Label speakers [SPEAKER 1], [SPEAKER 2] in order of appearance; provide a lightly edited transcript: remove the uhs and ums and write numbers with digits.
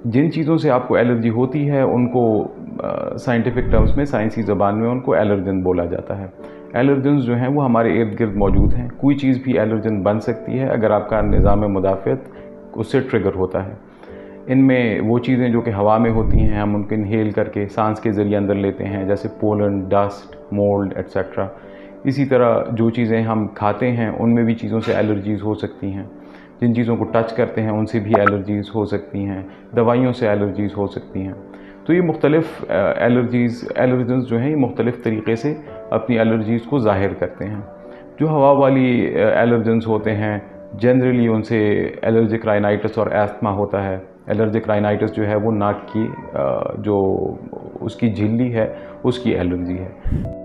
[SPEAKER 1] जिन चीज़ों से आपको एलर्जी होती है उनको साइंटिफिक टर्म्स में, साइंसी ज़बान में उनको एलर्जन बोला जाता है। एलर्जन्स जो हैं वो हमारे इर्द गिर्द मौजूद हैं। कोई चीज़ भी एलर्जन बन सकती है अगर आपका निज़ाम मुदाफ़ियत उससे ट्रिगर होता है। इनमें वो चीज़ें जो कि हवा में होती हैं, हम उनको इनहेल करके सांस के ज़रिए अंदर लेते हैं, जैसे पोलन, डस्ट, मोल्ड एट्सेट्रा। इसी तरह जो चीज़ें हम खाते हैं उनमें भी चीज़ों से एलर्जीज़ हो सकती हैं। जिन चीज़ों को टच करते हैं उनसे भी एलर्जीज़ हो सकती हैं, दवाइयों से एलर्जीज़ हो सकती हैं। तो ये मुख्तलिफ़ एलर्जन्स जो हैं ये मुख्तलिफ़ तरीक़े से अपनी एलर्जीज़ को ज़ाहिर करते हैं। जो हवा वाली एलर्जन्स होते हैं जनरली उनसे एलर्जिक राइनाइटिस और एस्थमा होता है। एलर्जिक राइनाइटिस जो है वो नाक की जो उसकी झिल्ली है उसकी एलर्जी है।